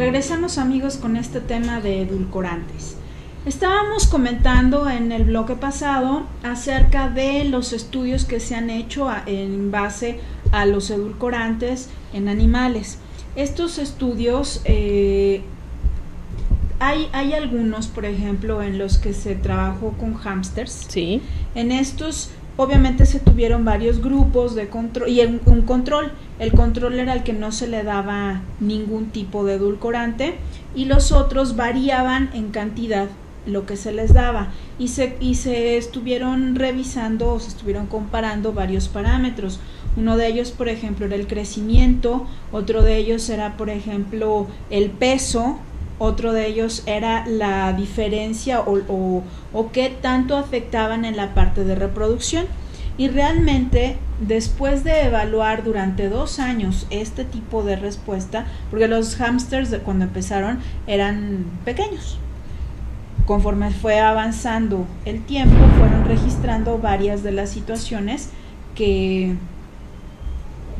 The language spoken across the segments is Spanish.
Regresamos, amigos, con este tema de edulcorantes. Estábamos comentando en el bloque pasado acerca de los estudios que se han hecho en base a los edulcorantes en animales. Estos estudios, hay algunos, por ejemplo, en los que se trabajó con hámsters. Sí. En estos, obviamente, se tuvieron varios grupos de control y un control. El control era el que no se le daba ningún tipo de edulcorante y los otros variaban en cantidad lo que se les daba y se estuvieron revisando o se estuvieron comparando varios parámetros. Uno de ellos, por ejemplo, era el crecimiento, otro de ellos era, por ejemplo, el peso, otro de ellos era la diferencia o qué tanto afectaban en la parte de reproducción. Y realmente, después de evaluar durante 2 años este tipo de respuesta, porque los hámsters cuando empezaron eran pequeños, conforme fue avanzando el tiempo, fueron registrando varias de las situaciones que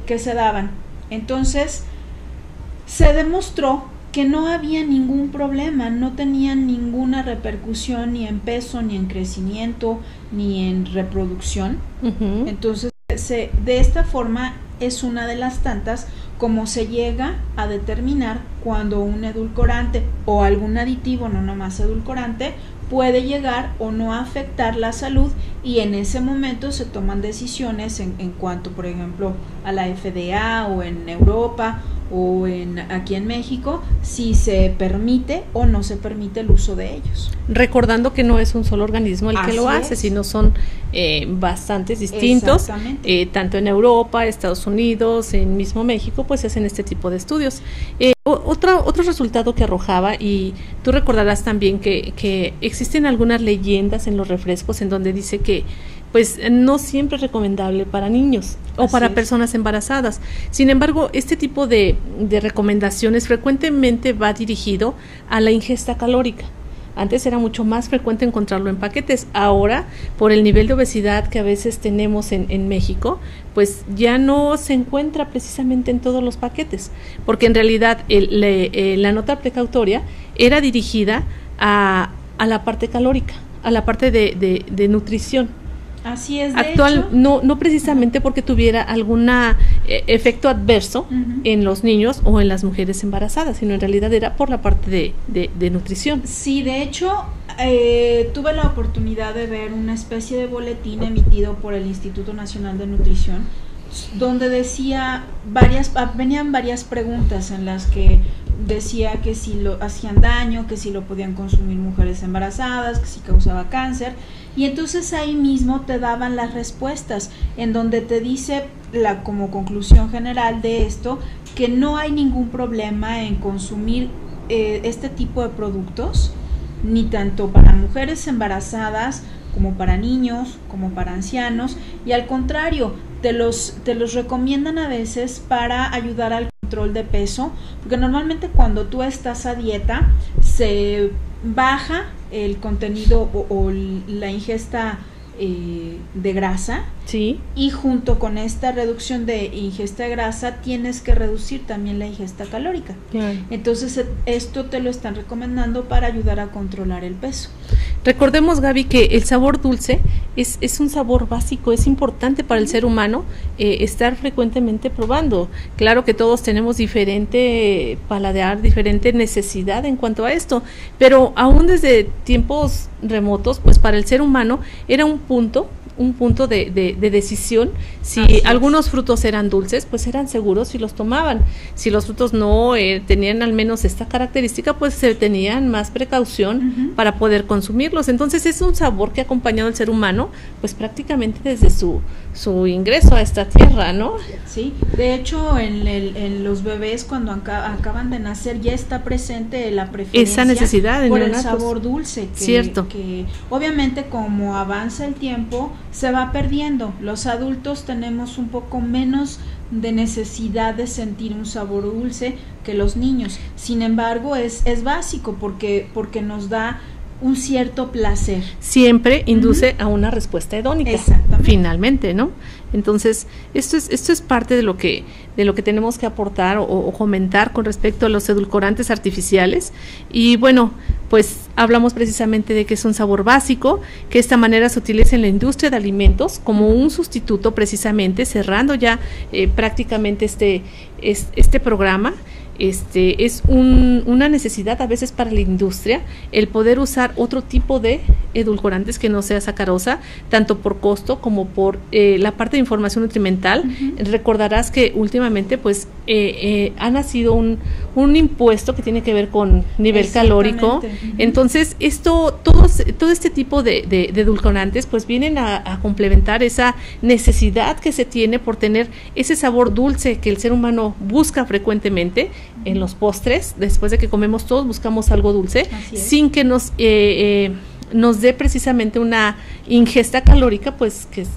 se daban. Entonces, se demostró que no había ningún problema, no tenían ninguna repercusión ni en peso, ni en crecimiento, ni en reproducción. Entonces, de esta forma es una de las tantas como se llega a determinar cuando un edulcorante o algún aditivo, no nomás edulcorante, puede llegar o no a afectar la salud, y en ese momento se toman decisiones en cuanto, por ejemplo, a la FDA o en Europa o aquí en México, si se permite o no se permite el uso de ellos. Recordando que no es un solo organismo el que lo hace, sino son bastantes distintos, tanto en Europa, Estados Unidos, en mismo México, pues se hacen este tipo de estudios. Otro resultado que arrojaba, y tú recordarás también que existen algunas leyendas en los refrescos en donde dice que pues no siempre es recomendable para niños o para personas embarazadas. Sin embargo, este tipo de recomendaciones frecuentemente va dirigido a la ingesta calórica. Antes era mucho más frecuente encontrarlo en paquetes. Ahora, por el nivel de obesidad que a veces tenemos en México, pues ya no se encuentra precisamente en todos los paquetes, porque en realidad la nota precautoria era dirigida a la parte calórica, a la parte de nutrición. Así es, actual, no precisamente porque tuviera algún efecto adverso en los niños o en las mujeres embarazadas, sino en realidad era por la parte de nutrición. Sí, de hecho, tuve la oportunidad de ver una especie de boletín emitido por el Instituto Nacional de Nutrición, donde decía venían varias preguntas en las que decía que si lo hacían daño, que si lo podían consumir mujeres embarazadas, que si causaba cáncer, y entonces ahí mismo te daban las respuestas, en donde te dice como conclusión general de esto, que no hay ningún problema en consumir este tipo de productos, ni tanto para mujeres embarazadas, como para niños, como para ancianos, y al contrario, te los recomiendan a veces para ayudar al control de peso, porque normalmente cuando tú estás a dieta se baja el contenido o la ingesta de grasa, sí, y junto con esta reducción de ingesta de grasa tienes que reducir también la ingesta calórica. Claro. Entonces esto te lo están recomendando para ayudar a controlar el peso. Recordemos, Gaby, que el sabor dulce es un sabor básico, es importante para el ser humano estar frecuentemente probando. Claro que todos tenemos diferente paladar, diferente necesidad en cuanto a esto, pero aún desde tiempos remotos, pues para el ser humano era un punto de decisión. Si algunos frutos eran dulces, pues eran seguros si los tomaban. Si los frutos no tenían al menos esta característica, pues se tenían más precaución para poder consumirlos. Entonces es un sabor que ha acompañado al ser humano pues prácticamente desde su ingreso a esta tierra, ¿no? Sí, de hecho en los bebés cuando acaban de nacer ya está presente la preferencia, esa necesidad por el sabor dulce, cierto, que obviamente como avanza el tiempo se va perdiendo. Los adultos tenemos un poco menos de necesidad de sentir un sabor dulce que los niños. Sin embargo, es básico porque nos da un cierto placer. Siempre induce a una respuesta hedónica. Exactamente. Finalmente, ¿no? Entonces, esto es parte de lo que tenemos que aportar o comentar con respecto a los edulcorantes artificiales. Y bueno, pues hablamos precisamente de que es un sabor básico, que de esta manera se utiliza en la industria de alimentos como un sustituto precisamente, cerrando ya prácticamente este programa. Es una necesidad a veces para la industria el poder usar otro tipo de edulcorantes que no sea sacarosa, tanto por costo como por la parte de información nutrimental. Recordarás que últimamente pues ha nacido un impuesto que tiene que ver con nivel calórico. Entonces todo este tipo de edulcorantes pues vienen a complementar esa necesidad que se tiene por tener ese sabor dulce que el ser humano busca frecuentemente. En los postres, después de que comemos todos, buscamos algo dulce, sin que nos dé precisamente una ingesta calórica, pues que es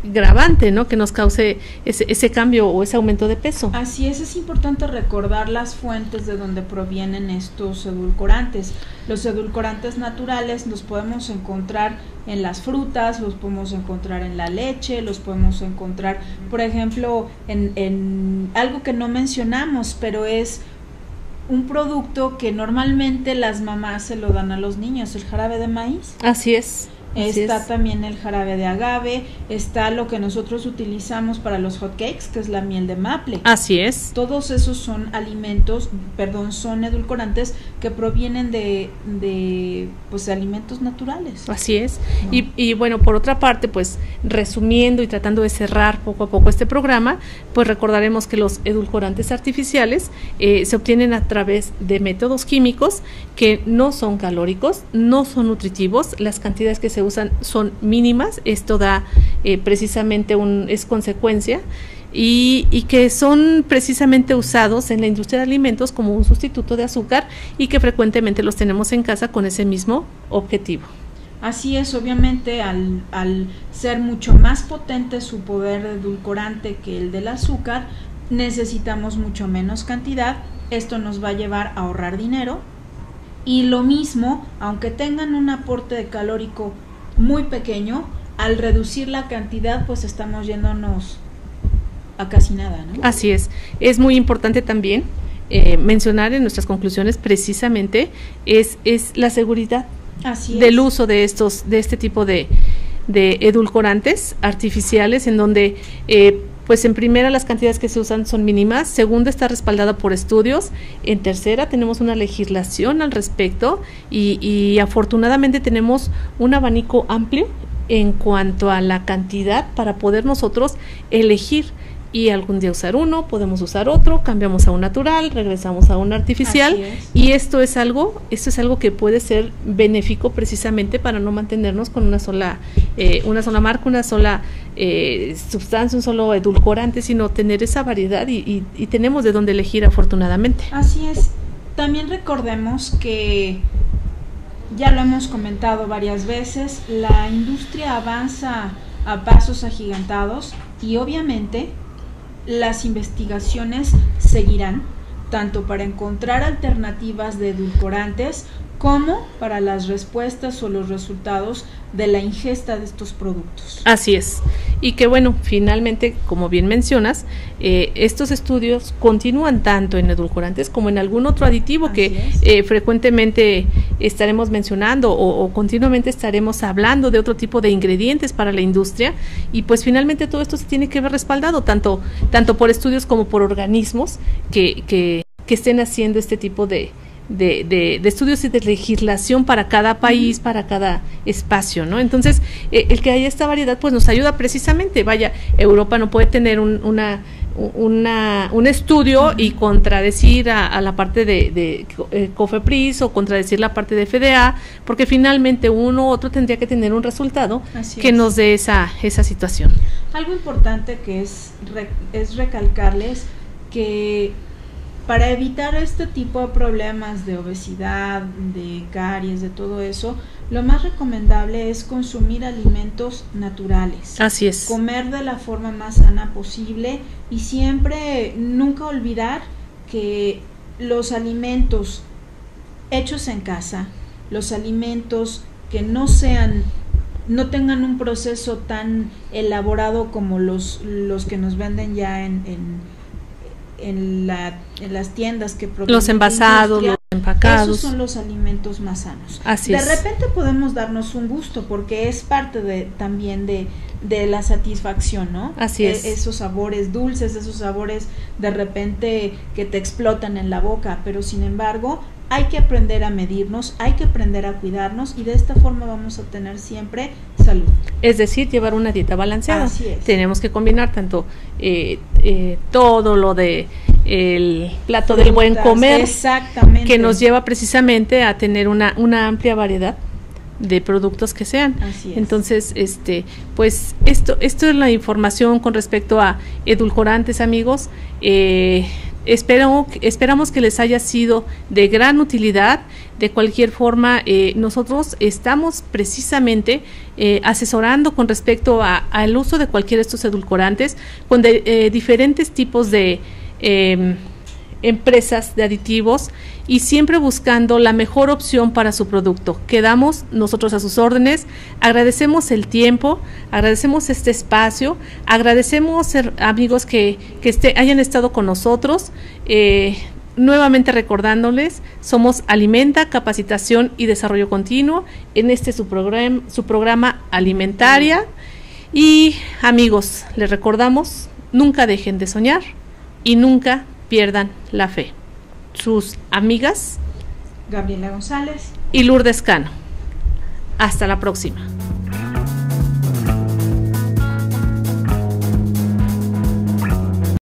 gravante, ¿no? Que nos cause ese cambio o ese aumento de peso. Así es importante recordar las fuentes de donde provienen estos edulcorantes. Los edulcorantes naturales los podemos encontrar en las frutas, los podemos encontrar en la leche, los podemos encontrar, por ejemplo, en algo que no mencionamos, pero es un producto que normalmente las mamás se lo dan a los niños, el jarabe de maíz. Así es. Está también el jarabe de agave, está lo que nosotros utilizamos para los hot cakes, que es la miel de maple. Así es. Todos esos son son edulcorantes que provienen de pues alimentos naturales. Así es. ¿No? Y bueno, por otra parte, pues resumiendo y tratando de cerrar poco a poco este programa, pues recordaremos que los edulcorantes artificiales se obtienen a través de métodos químicos que no son calóricos, no son nutritivos, las cantidades que se usan son mínimas. Esto da precisamente es consecuencia y que son precisamente usados en la industria de alimentos como un sustituto de azúcar y que frecuentemente los tenemos en casa con ese mismo objetivo. Así es, obviamente al ser mucho más potente su poder edulcorante que el del azúcar, necesitamos mucho menos cantidad. Esto nos va a llevar a ahorrar dinero y lo mismo, aunque tengan un aporte de calórico muy pequeño, al reducir la cantidad pues estamos yéndonos a casi nada, ¿no? Así es muy importante también mencionar en nuestras conclusiones precisamente es la seguridad del uso de este tipo de edulcorantes artificiales, en donde pues en primera las cantidades que se usan son mínimas, segunda está respaldada por estudios, en tercera tenemos una legislación al respecto y afortunadamente tenemos un abanico amplio en cuanto a la cantidad para poder nosotros elegir y algún día usar uno, podemos usar otro, cambiamos a un natural, regresamos a un artificial y esto es algo que puede ser benéfico precisamente para no mantenernos con una sola marca, una sola sustancia, un solo edulcorante, sino tener esa variedad y tenemos de dónde elegir afortunadamente. Así es. También recordemos que ya lo hemos comentado varias veces, la industria avanza a pasos agigantados y obviamente las investigaciones seguirán, tanto para encontrar alternativas de edulcorantes como para las respuestas o los resultados de la ingesta de estos productos. Así es. Y que bueno, finalmente, como bien mencionas, estos estudios continúan tanto en edulcorantes como en algún otro aditivo frecuentemente estaremos mencionando o continuamente estaremos hablando de otro tipo de ingredientes para la industria, y pues finalmente todo esto se tiene que ver respaldado tanto por estudios como por organismos que estén haciendo este tipo de estudios y de legislación para cada país, para cada espacio, ¿no? Entonces, el que haya esta variedad pues nos ayuda precisamente. Vaya, Europa no puede tener un estudio y contradecir a la parte de COFEPRIS o contradecir la parte de FDA, porque finalmente uno u otro tendría que tener un resultado que nos dé esa situación. Algo importante que es recalcarles que para evitar este tipo de problemas de obesidad, de caries, de todo eso, lo más recomendable es consumir alimentos naturales. Así es. Comer de la forma más sana posible y siempre nunca olvidar que los alimentos hechos en casa, los alimentos que no tengan un proceso tan elaborado como los que nos venden ya en las tiendas que los envasados, los empacados. Esos son los alimentos más sanos. Así es. De repente podemos darnos un gusto porque es parte también de la satisfacción, ¿no? Así es. Esos sabores dulces, esos sabores de repente que te explotan en la boca, pero sin embargo hay que aprender a medirnos, hay que aprender a cuidarnos y de esta forma vamos a tener siempre salud. Es decir, llevar una dieta balanceada. Así es. Tenemos que combinar tanto todo lo de el plato del buen comer, exactamente, que nos lleva precisamente a tener una amplia variedad de productos que sean. Así es. Entonces, pues esto es la información con respecto a edulcorantes, amigos. Esperamos que les haya sido de gran utilidad. De cualquier forma, nosotros estamos precisamente asesorando con respecto al uso de cualquiera de estos edulcorantes con diferentes tipos de empresas de aditivos y siempre buscando la mejor opción para su producto. Quedamos nosotros a sus órdenes, agradecemos el tiempo, agradecemos este espacio, agradecemos amigos que hayan estado con nosotros, nuevamente recordándoles, somos Alimenta, Capacitación y Desarrollo Continuo, en su programa Alimentaria, y amigos, les recordamos, nunca dejen de soñar y nunca pierdan la fe. Sus amigas Gabriela González y Lourdes Cano. Hasta la próxima.